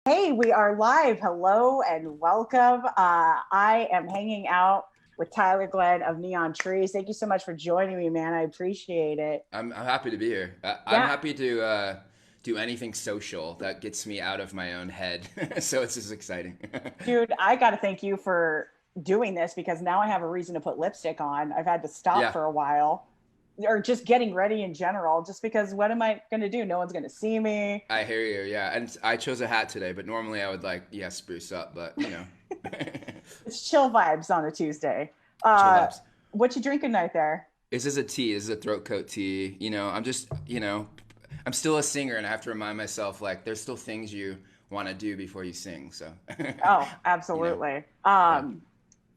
Hey, we are live. Hello and welcome. I am hanging out with Tyler Glenn of Neon Trees. Thank you so much for joining me, man. I appreciate it. I'm happy to be here. I'm Yeah, happy to do anything social that gets me out of my own head. So it's just exciting. dude, I got to thank you for doing this because now I have a reason to put lipstick on. I've had to stop Yeah, for a while or just getting ready in general, just because what am I going to do? No one's going to see me. I hear you. Yeah, and I chose a hat today, but normally I would spruce up, but It's chill vibes on a Tuesday. chill Uh, vibes. what you drinking night there? This is a tea. This is a throat coat tea. I'm still a singer, and I have to remind myself like there's still things you want to do before you sing. So, Oh, you know, absolutely. yeah.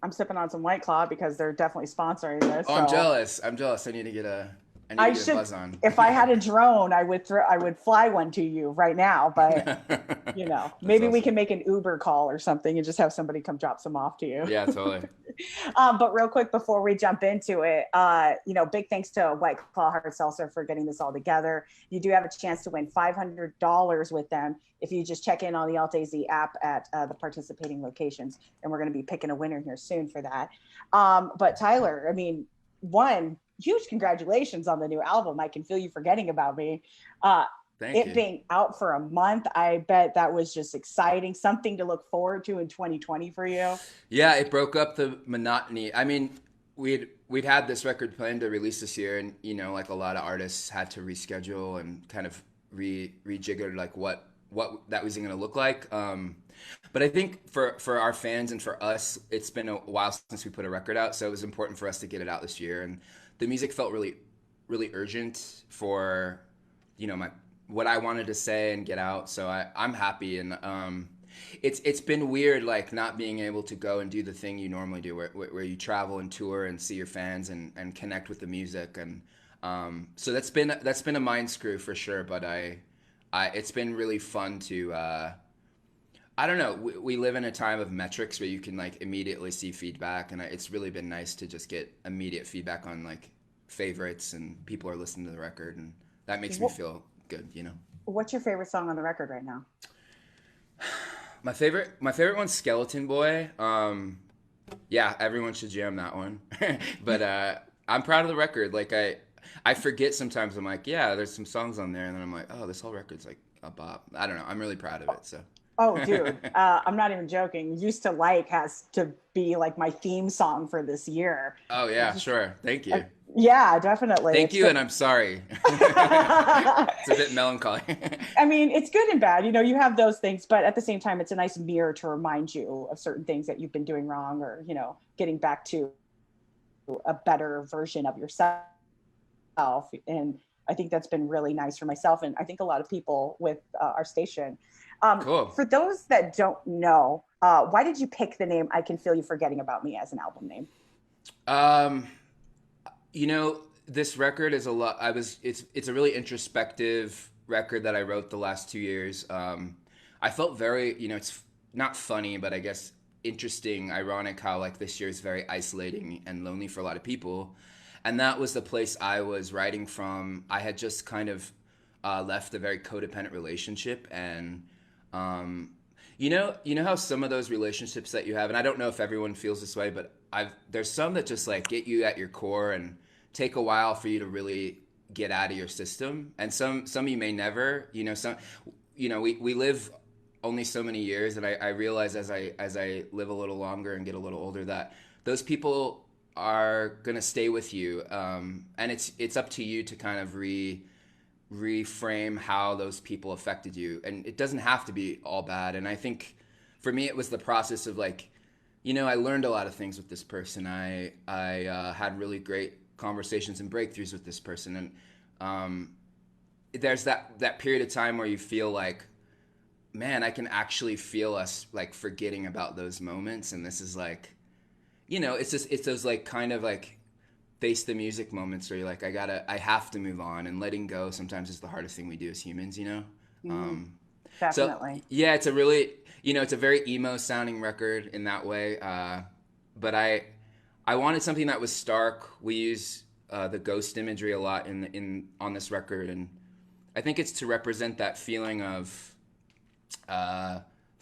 I'm sipping on some White Claw because they're definitely sponsoring this. Oh, I'm So jealous. I'm jealous. I need to I get a should, buzz on. if I had a drone, I would fly one to you right now. But That's maybe we awesome. can make an Uber call or something and just have somebody come drop some off to you. Yeah, totally. But real quick before we jump into it, big thanks to White Claw Hard Seltzer for getting this all together. You do have a chance to win $500 with them if you just check in on the Alt AZ app at the participating locations, and we're going to be picking a winner here soon for that. But Tyler, I mean, one huge congratulations on the new album. I Can Feel You Forgetting About Me. Uh, Thank it you. being out for a month, I bet that was just exciting, something to look forward to in 2020 for you. Yeah, it broke up the monotony. I mean, we'd had this record planned to release this year, and like a lot of artists, had to reschedule and kind of rejigger like what that was going to look like. But I think for our fans and for us, it's been a while since we put a record out, so it was important for us to get it out this year. And the music felt really urgent for my what I wanted to say and get out. So I'm happy. And it's been weird, like not being able to go and do the thing you normally do, where you travel and tour and see your fans and connect with the music. And so that's been a mind screw for sure. But I it's been really fun to. I don't know. We live in a time of metrics where you can like immediately see feedback, and it's really been nice to just get immediate feedback on like favorites and people are listening to the record, and that makes me feel good. What's your favorite song on the record right now? My favorite one's Skeleton Boy. Yeah, everyone should jam that one. But I'm proud of the record. Like I forget sometimes. I'm like, yeah, there's some songs on there, and then I'm like, oh, this whole record's like a bop. I don't know. I'm really proud of it. So. Oh, dude, I'm not even joking. Used to Like has to be like my theme song for this year. Oh It's yeah, just, sure. Thank uh, you. yeah, definitely. Thank It's you, the, and I'm sorry. It's a bit melancholy. I mean, it's good and bad. You have those things, but at the same time, it's a nice mirror to remind you of certain things that you've been doing wrong or, getting back to a better version of yourself. And I think that's been really nice for myself. And I think a lot of people with our station. Cool. For those that don't know, why did you pick the name I Can Feel You Forgetting About Me as an album name? Um, this record is a lot. It's a really introspective record that I wrote the last 2 years. I felt very, it's not funny, but I guess interesting, ironic how like this year is very isolating and lonely for a lot of people, and that was the place I was writing from. I had just kind of left a very codependent relationship, and um, you know how some of those relationships that you have, and I don't know if everyone feels this way, but there's some that just like get you at your core and take a while for you to really get out of your system, and some you may never. We live only so many years, and I realize as I live a little longer and get a little older that those people are gonna stay with you, and it's up to you to kind of reframe how those people affected you, and it doesn't have to be all bad. And I think for me it was the process of like, I learned a lot of things with this person. I had really great conversations and breakthroughs with this person, and there's that period of time where you feel like, man, I can actually feel us like forgetting about those moments, and this is like, it's those like kind of like face the music moments where you're like, I have to move on, and letting go sometimes is the hardest thing we do as humans. Mm, Um, so definitely. yeah, it's a really, it's a very emo sounding record in that way. But I wanted something that was stark. We use the ghost imagery a lot in on this record, and I think it's to represent that feeling of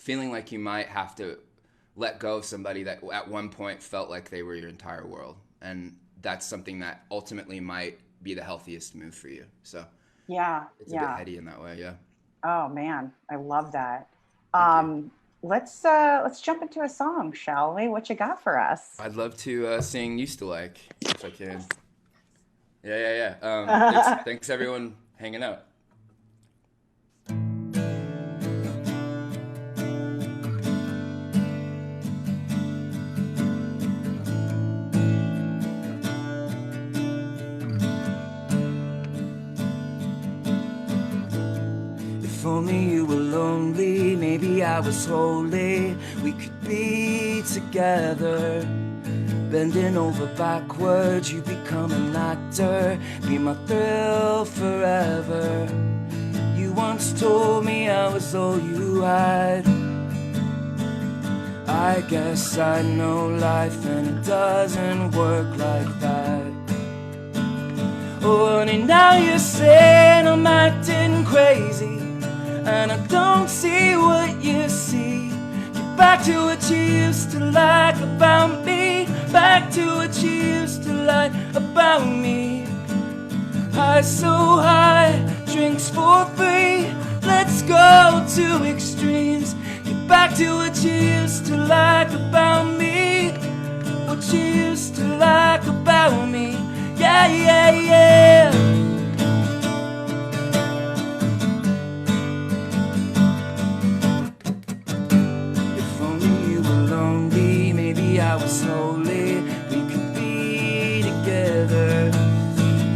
feeling like you might have to let go of somebody that at one point felt like they were your entire world. And that's something that ultimately might be the healthiest move for you. So Yeah. it's a bit Yeah. heady in that way. Yeah. Oh man, I love that. Thank you. Let's jump into a song, shall we? What you got for us? I'd love to sing Used to Like if I can. Yeah. Thanks everyone hanging out. If only you were lonely, maybe I was holy. We could be together, bending over backwards. You become an actor, be my thrill forever. You once told me I was all you had. I guess I know life and it doesn't work like that. Oh, and now you're saying I'm acting crazy, and I don't see what you see. Get back to what you used to like about me. Back to what you used to like about me. High so high, drinks for free. Let's go to extremes. Get back to what you used to like about me. What you used to like about me. Yeah. If only you were lonely, maybe I was holy. We could be together,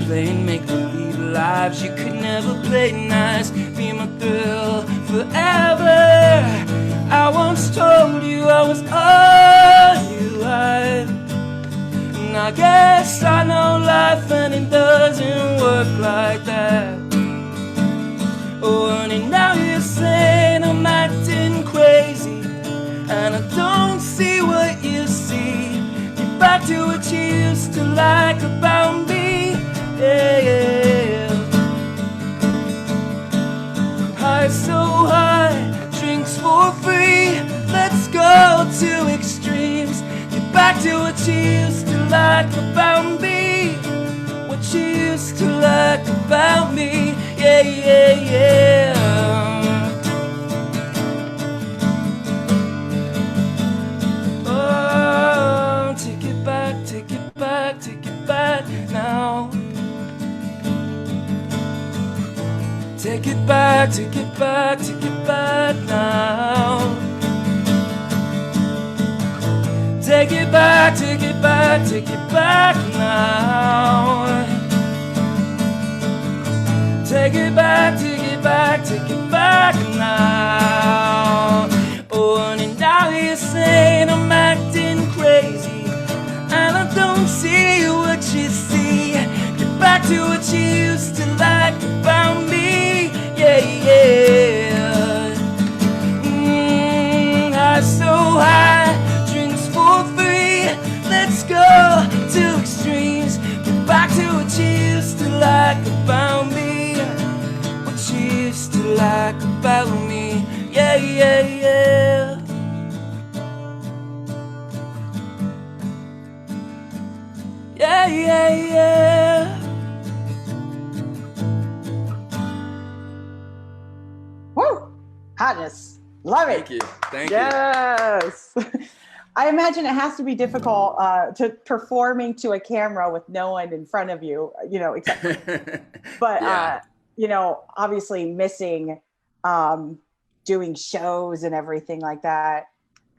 playing make-believe lives. You could never play nice, be my thrill forever. I once told you I was all you had, and I guess I know life and it doesn't work like that. Oh, and now you're saying I'm acting crazy, and I don't see what you see. Get back to what you used to like about me. Yeah. High so high, drinks for free. Let's go to extremes. Get back to what you used to like about me. What you used to like about me. Yeah. Oh, take it back now. Take it back now. Take it back now. Take it back now. Oh, and now you're saying I'm acting crazy, and I don't see what you see. Get back to what you used to like about me. Yeah. High so high, drinks for free. Let's go to extremes. Get back to what you used to like about me. What you used to like about me. Yeah. Yeah. Woo! Hotness. Love it. Thank you. Yes. I imagine it has to be difficult to performing to a camera with no one in front of you, except, but, Yeah. Obviously missing doing shows and everything like that.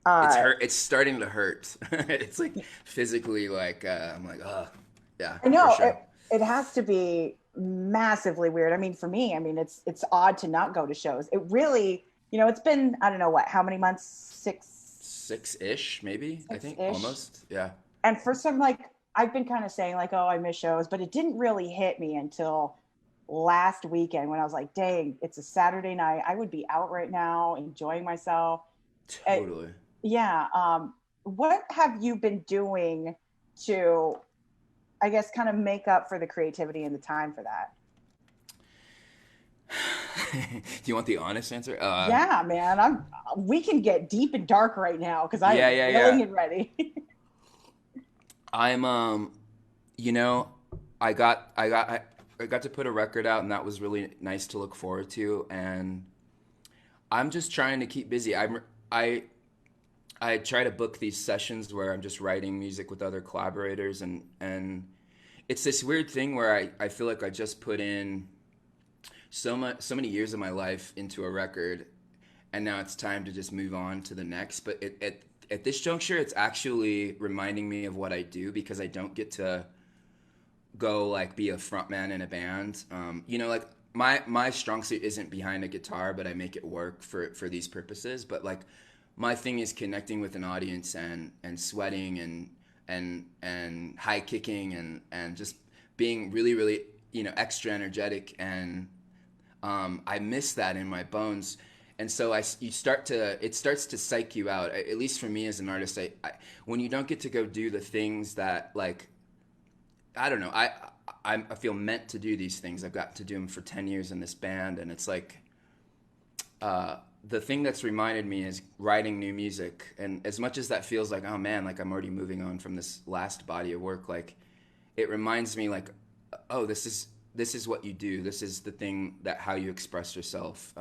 It's starting to hurt. It's like physically like I'm like, oh yeah, I know for sure. it has to be massively weird. I mean, for me, it's odd to not go to shows. It really, it's been, I don't know how many months, Six-ish, maybe, I think, six-ish. almost. Yeah. And for some, I've been kind of saying oh, I miss shows, but it didn't really hit me until last weekend when I was like, dang, it's a Saturday night. I would be out right now enjoying myself. Totally. Yeah. What have you been doing to, I guess, kind of make up for the creativity and the time for that? Do you want the honest answer? Yeah, man. We can get deep and dark right now because I'm Yeah. willing and ready. I'm you know, I got to put a record out, and that was really nice to look forward to. And I'm just trying to keep busy. I try to book these sessions where I'm just writing music with other collaborators, and it's this weird thing where I feel like I just put in so many years of my life into a record, and now it's time to just move on to the next. But at this juncture, it's actually reminding me of what I do, because I don't get to go like be a frontman in a band. You know, like my strong suit isn't behind a guitar, but I make it work for these purposes. But like my thing is connecting with an audience and sweating and high kicking and just being really, you know, extra energetic. And I miss that in my bones. And so it starts to psych you out. At least for me as an artist, when you don't get to go do the things that, like, I don't know, I feel meant to do these things. I've got to do them for 10 years in this band, and it's like the thing that's reminded me is writing new music. And as much as that feels like, oh man, like I'm already moving on from this last body of work, like it reminds me like, oh, this is what you do. This is the thing that how you express yourself.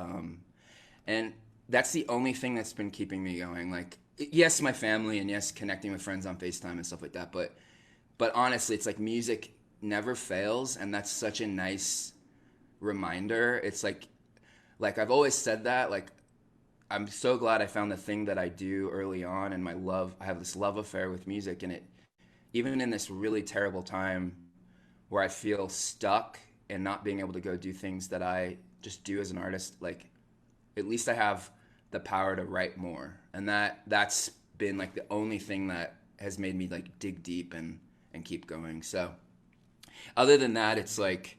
And that's the only thing that's been keeping me going. Like, yes, my family, and yes, connecting with friends on FaceTime and stuff like that. But honestly, it's like music never fails, and that's such a nice reminder. It's like I've always said that. Like, I'm so glad I found the thing that I do early on, and I have this love affair with music, and it, even in this really terrible time where I feel stuck and not being able to go do things that I just do as an artist, like, at least I have the power to write more. And that's been like the only thing that has made me like dig deep and keep going. So other than that, it's like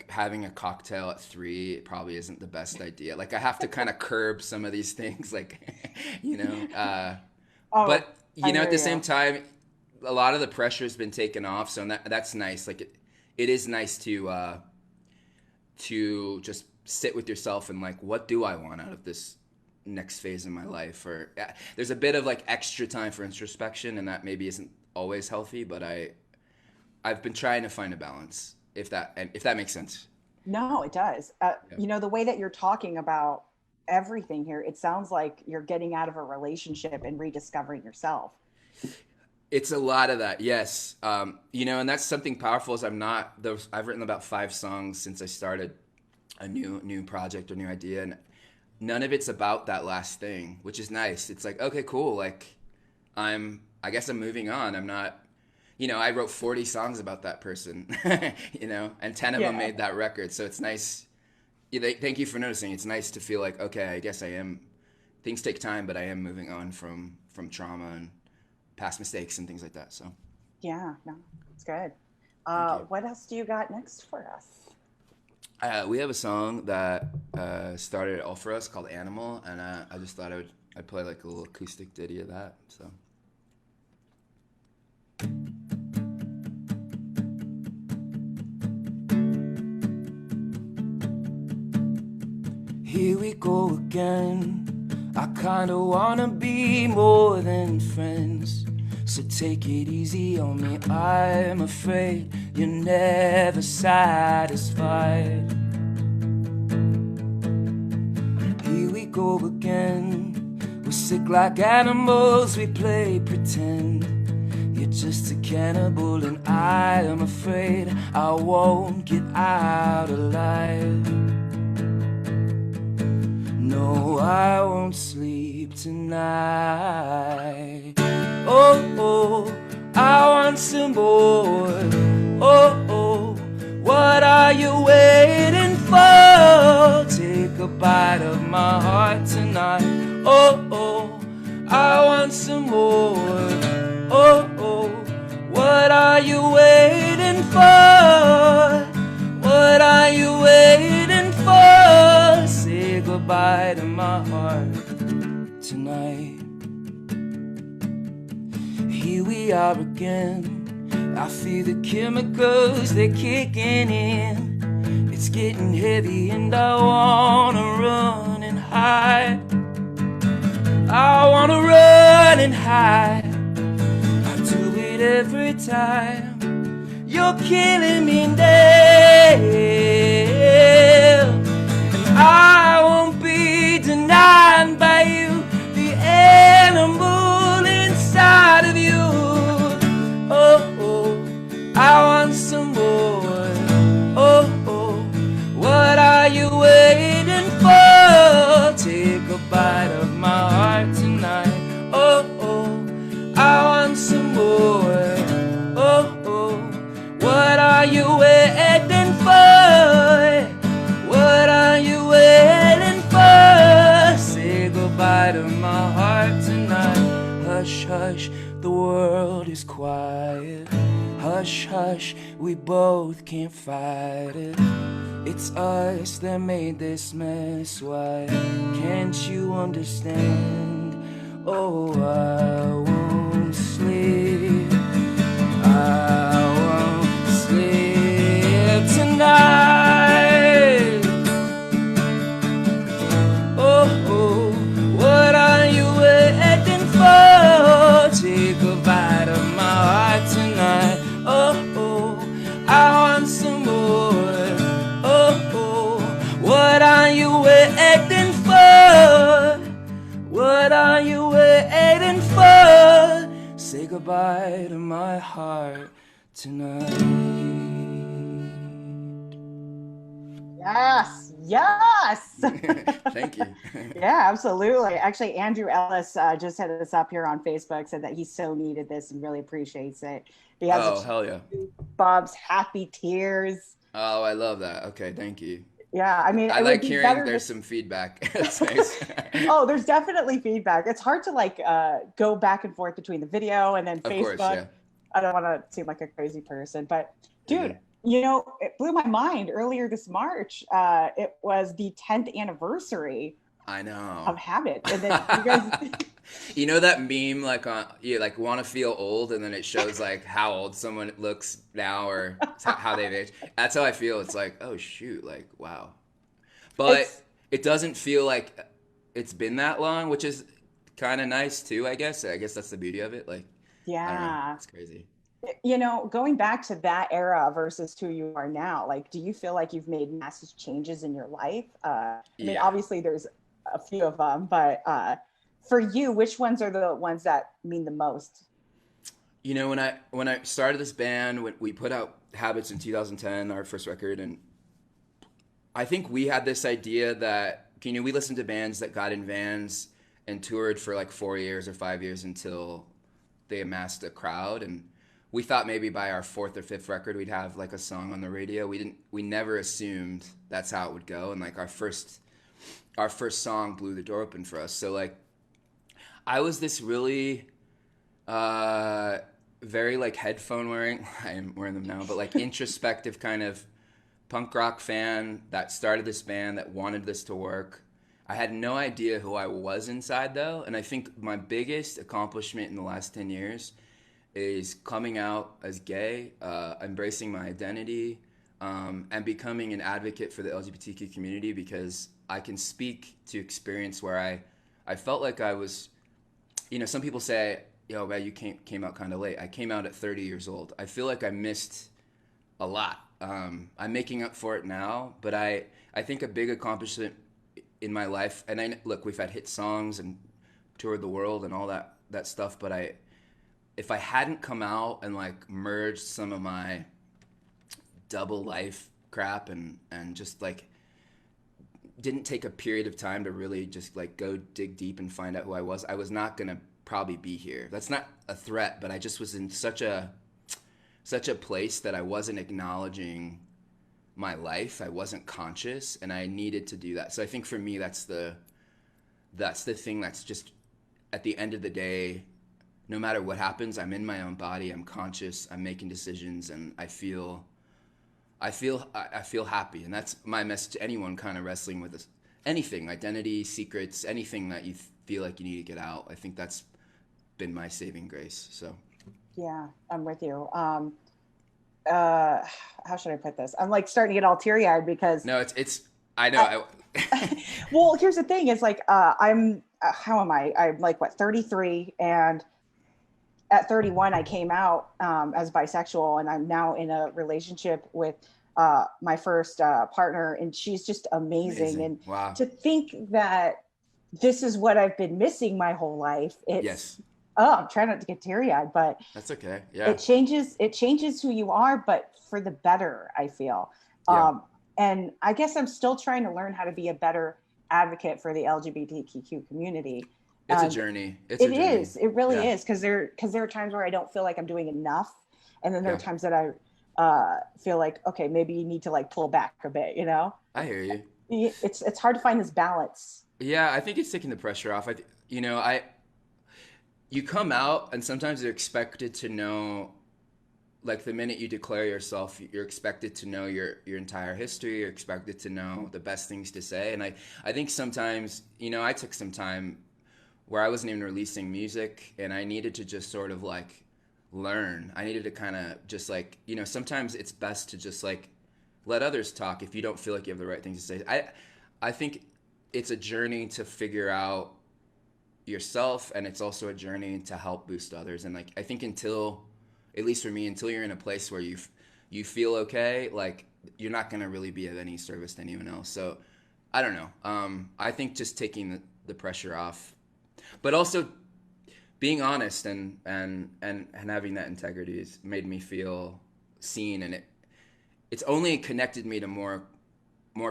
having a cocktail at 3, it probably isn't the best idea. Like I have to kind of curb some of these things, like, you know, but you know, at the same time, a lot of the pressure has been taken off. So that's nice. Like it is nice to just sit with yourself and like, what do I want out of this next phase in my life? Or there's a bit of like extra time for introspection, and that maybe isn't always healthy, but I've been trying to find a balance, if that makes sense. No, it does. You know, the way that you're talking about everything here, it sounds like you're getting out of a relationship and rediscovering yourself. It's a lot of that, yes. You know, and that's something powerful. I've written about 5 songs since I started a new project or new idea, and none of it's about that last thing, which is nice. It's like, okay, cool. Like I guess I'm moving on. I'm not, you know, I wrote 40 songs about that person, you know, and 10 of them made that record. So it's nice. Thank you for noticing. It's nice to feel like, okay, I guess things take time, but I am moving on from trauma and past mistakes and things like that. So yeah, no, it's good. What else do you got next for us? We have a song that started all for us called Animal, and I just thought I'd play like a little acoustic ditty of that. So. Here we go again. I kinda wanna be more than friends, so take it easy on me. I'm afraid you're never satisfied. Here we go again. We're sick like animals, we play pretend. You're just a cannibal and I am afraid I won't get out alive. No, I won't sleep tonight. Oh, I want some more. Oh, what are you waiting for? Take a bite of my heart tonight. Oh, I want some more. Oh, what are you waiting for? What are you waiting for? Say goodbye to my heart tonight. Here we are again. I feel the chemicals, they're kicking in. It's getting heavy and I wanna run and hide. I wanna run and hide. I do it every time. You're killing me now, and I won't be denied by you, the animal inside of you. Oh, oh, I want some more. Oh, oh, what are you waiting for? Take a bite of my heart tonight. Oh, oh, I want some more. Oh, oh, what are you waiting for? What are you waiting for? Say goodbye to my heart tonight. Hush, hush, the world is quiet. Hush, hush, we both can't fight it. It's us that made this mess. Why can't you understand? Oh, I won't sleep. I won't sleep tonight. Oh, oh, what are you waiting for? Take a bite of my heart tonight. Oh, oh, I want some more. Oh, oh, what are you waiting for? What are you waiting for? Say goodbye to my heart tonight. Yes, yes. Thank you. Yeah, absolutely. Actually, Andrew Ellis just hit us up here on Facebook, said that he so needed this and really appreciates it. He has Oh, hell yeah. Bob's happy tears. Oh, I love that. Okay, thank you. Yeah, I mean, I it would like be hearing better there's to- some feedback. That's nice. Oh, there's definitely feedback. It's hard to like go back and forth between the video and then Of Facebook. course, yeah. I don't want to seem like a crazy person, but dude, Mhm. you know, it blew my mind earlier this March. It was the 10th anniversary I of know. Habit, and then you guys. You know that meme like on you like want to feel old and then it shows like how old someone looks now or how they've aged. That's how I feel. It's like, oh shoot, like wow. But It's- it doesn't feel like it's been that long, which is kind of nice too, I guess. I guess that's the beauty of it. Like, I don't know. Yeah. It's crazy. You know, going back to that era versus who you are now, like, do you feel like you've made massive changes in your life? I mean, Yeah. obviously there's a few of them, but for you, which ones are the ones that mean the most? You know, when I started this band, when we put out Habits in 2010, our first record, and I think we had this idea that, you know, we listened to bands that got in vans and toured for like 4 years or 5 years until they amassed a crowd, and we thought maybe by our fourth or fifth record we'd have like a song on the radio. We never assumed that's how it would go, and like our first song blew the door open for us. So like I was this really very like headphone wearing, I am wearing them now, but like introspective kind of punk rock fan that started this band that wanted this to work. I had no idea who I was inside though, and I think my biggest accomplishment in the last 10 years is coming out as gay, embracing my identity, and becoming an advocate for the LGBTQ community, because I can speak to experience where I felt like I was, you know, some people say, yo, man, you came out kind of late. I came out at 30 years old. I feel like I missed a lot. I'm making up for it now, but I think a big accomplishment in my life, and look, we've had hit songs and toured the world and all that stuff, but if I hadn't come out and like merged some of my double life crap and just like didn't take a period of time to really just like go dig deep and find out who I was not gonna probably be here. That's not a threat, but I just was in such a place that I wasn't acknowledging my life. I wasn't conscious, and I needed to do that. So I think for me, that's the thing that's just at the end of the day, no matter what happens, I'm in my own body, I'm conscious, I'm making decisions, and I feel happy. And that's my message to anyone kind of wrestling with this, anything, identity, secrets, anything that you feel like you need to get out. I think that's been my saving grace. So Yeah, I'm with you. how should I put this? I'm like starting to get all teary eyed because No, it's I know. well, here's the thing is like, I'm, how am I? I'm like, what, 33, and at 31, I came out as bisexual, and I'm now in a relationship with my first partner, and she's just amazing. And Wow. to think that this is what I've been missing my whole life, it's, Yes. oh, I'm trying not to get teary eyed, but That's okay. Yeah. it changes who you are, but for the better, I feel. Yeah. And I guess I'm still trying to learn how to be a better advocate for the LGBTQ community. It's a journey. It's a journey. It really Yeah. is. Cause there are times where I don't feel like I'm doing enough. And then there are Yeah. times that I feel like, okay, maybe you need to like pull back a bit, you know? I hear you. It's hard to find this balance. Yeah, I think it's taking the pressure off. You come out and sometimes you're expected to know, like the minute you declare yourself, you're expected to know your entire history. You're expected to know the best things to say. And I think sometimes, I took some time where I wasn't even releasing music, and I needed to just sort of like learn. I needed to kind of just like, sometimes it's best to just like let others talk if you don't feel like you have the right things to say. I think it's a journey to figure out yourself, and it's also a journey to help boost others. And like, I think until, at least for me, until you're in a place where you feel okay, like you're not going to really be of any service to anyone else. So I don't know. I think just taking the pressure off, but also being honest and having that integrity has made me feel seen, and it's only connected me to more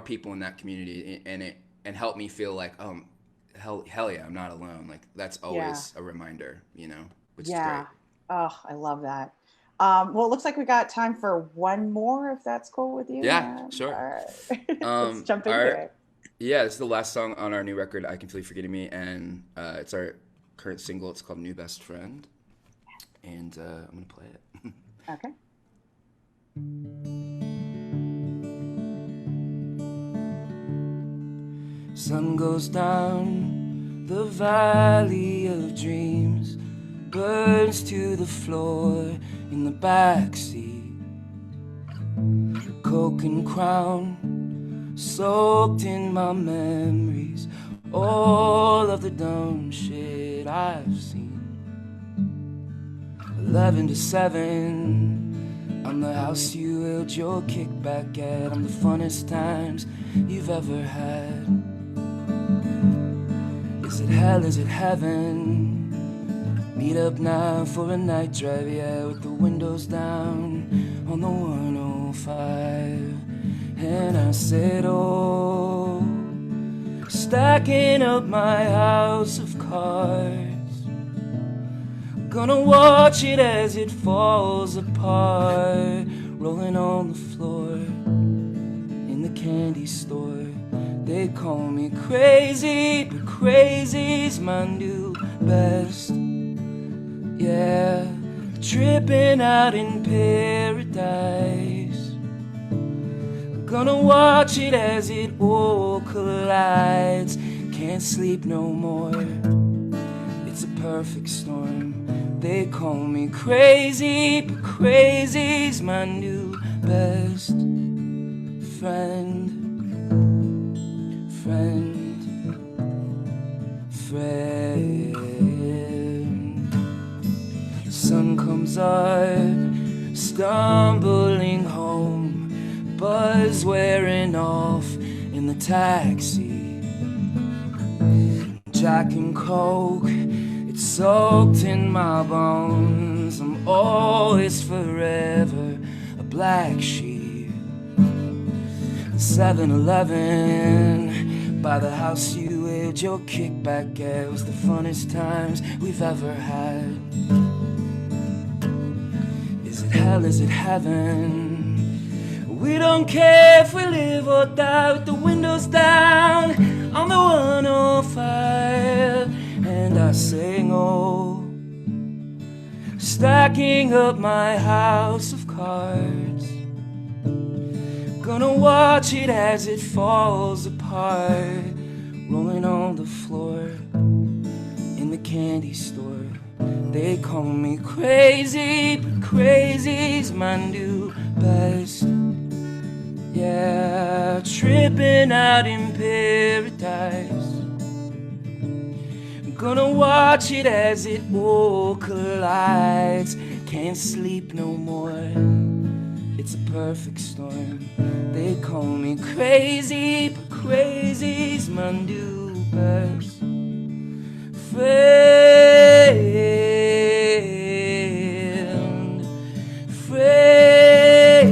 people in that community, and helped me feel like, hell yeah, I'm not alone. Like that's always a reminder, which is great. Oh, I love that. Well, it looks like we got time for one more, if that's cool with you. Yeah, sure. All right. Let's jump into it. Yeah, this is the last song on our new record, I Can Feel You Forgetting Me, and it's our current single. It's called New Best Friend, and I'm going to play it. Okay. Sun goes down the valley of dreams, burns to the floor in the backseat. Coke and Crown soaked in my memories, all of the dumb shit I've seen. 11 to 7, I'm the house you held your kickback at. I'm the funnest times you've ever had. Is it hell, is it heaven? Meet up now for a night drive, yeah, with the windows down on the 105. And I said, oh, stacking up my house of cards, gonna watch it as it falls apart, rolling on the floor in the candy store. They call me crazy, but crazy's my new best. Yeah, tripping out in paradise, gonna watch it as it all collides. Can't sleep no more, it's a perfect storm. They call me crazy, but crazy's my new best friend. Sun comes up, stumbling home, buzz wearing off in the taxi. Jack and Coke, it's soaked in my bones. I'm always forever a black sheep. 7-Eleven, by the house you held your kickback at, was the funnest times we've ever had. Is it hell, is it heaven? We don't care if we live or die, with the windows down on the 105. And I sing, oh, stacking up my house of cards, gonna watch it as it falls apart, rolling on the floor in the candy store. They call me crazy, but crazy's my new best. Yeah, tripping out in paradise. I'm gonna watch it as it all collides. Can't sleep no more. It's a perfect storm. They call me crazy, but crazy's my new best friend. Friend.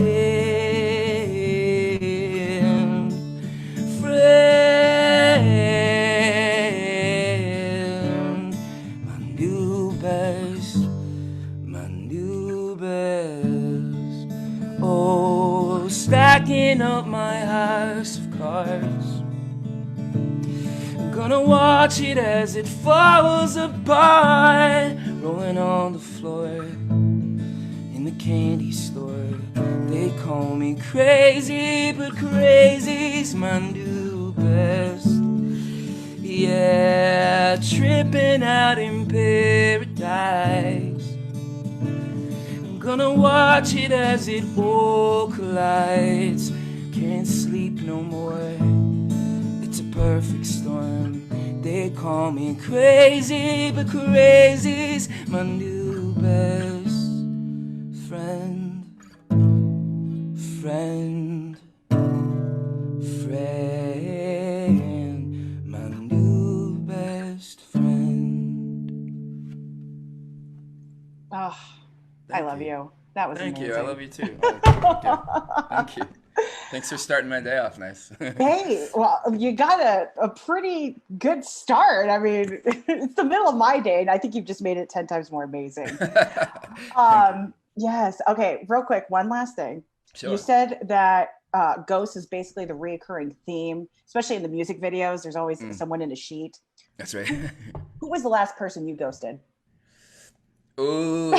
Friend. My new best. My new best. Oh, stacking up my house of cards. I'm gonna watch it as it falls apart, rolling on the floor in the candy store. They call me crazy, but crazy's my new best. Yeah, tripping out in paradise. I'm gonna watch it as it all collides. Can't sleep no more. It's a perfect storm. They call me crazy, but crazy's my new best friend. Friend. Friend. My new best friend. Oh, I love you. That was Thank amazing. you. I love you too. Oh, thank you. Thanks for starting my day off nice. Hey, well, you got a pretty good start. I mean, it's the middle of my day, and I think you've just made it 10 times more amazing. Yes. Okay, real quick, one last thing. Sure. You said that ghost is basically the reoccurring theme, especially in the music videos. There's always someone in a sheet. That's right. Who was the last person you ghosted? Ooh.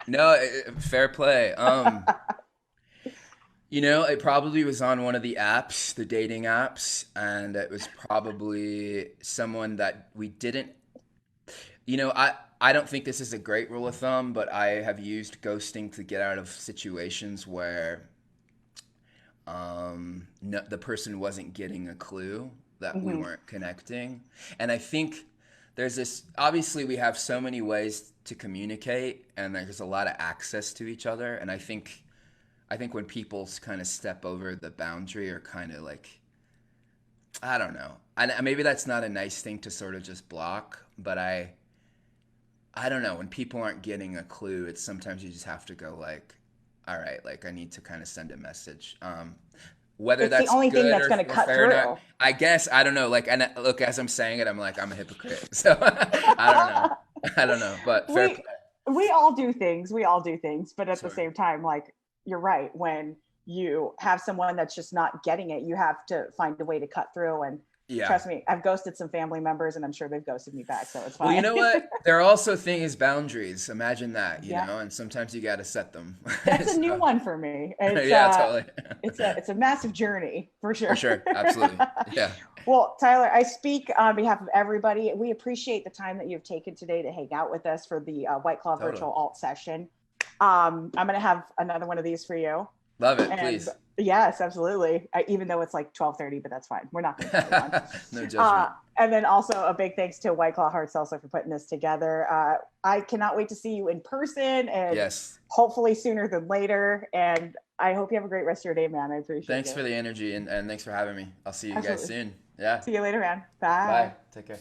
No, fair play. You know, it probably was on one of the apps, the dating apps, and it was probably someone that we didn't, you know, I don't think this is a great rule of thumb, but I have used ghosting to get out of situations where no, the person wasn't getting a clue that we weren't connecting. And I think there's this, obviously we have so many ways to communicate and there's a lot of access to each other. And I think when people kind of step over the boundary or kind of like, I don't know. And maybe that's not a nice thing to sort of just block, but I don't know. When people aren't getting a clue, it's sometimes you just have to go like, all right, like I need to kind of send a message. Whether It's that's the only thing good that's or going to cut fair or through. not, I guess I don't know. Like, and look, as I'm saying it, I'm like I'm a hypocrite. So I don't know. But fair play. We all do things. We all do things. But at the Sure. same time, like you're right. When you have someone that's just not getting it, you have to find a way to cut through. And Yeah. trust me, I've ghosted some family members and I'm sure they've ghosted me back. So it's fine. Well, you know what? There are also things boundaries. Imagine that, you Yeah. know, and sometimes you got to set them. That's a So, new one for me. It's, yeah, totally. it's a massive journey for sure. For sure. Absolutely. Yeah. Well, Tyler, I speak on behalf of everybody. We appreciate the time that you've taken today to hang out with us for the White Claw Totally. virtual alt session. I'm going to have another one of these for you. Love it. And Please. yes, absolutely. Even though it's like 12:30, but that's fine. We're not going to tell anyone. No judgment. And then also a big thanks to White Claw Hard Seltzer for putting this together. I cannot wait to see you in person and Yes. hopefully sooner than later. And I hope you have a great rest of your day, man. I appreciate Thanks it. for the energy and thanks for having me. I'll see you guys Absolutely. soon. Yeah. See you later, man. Bye. Take care.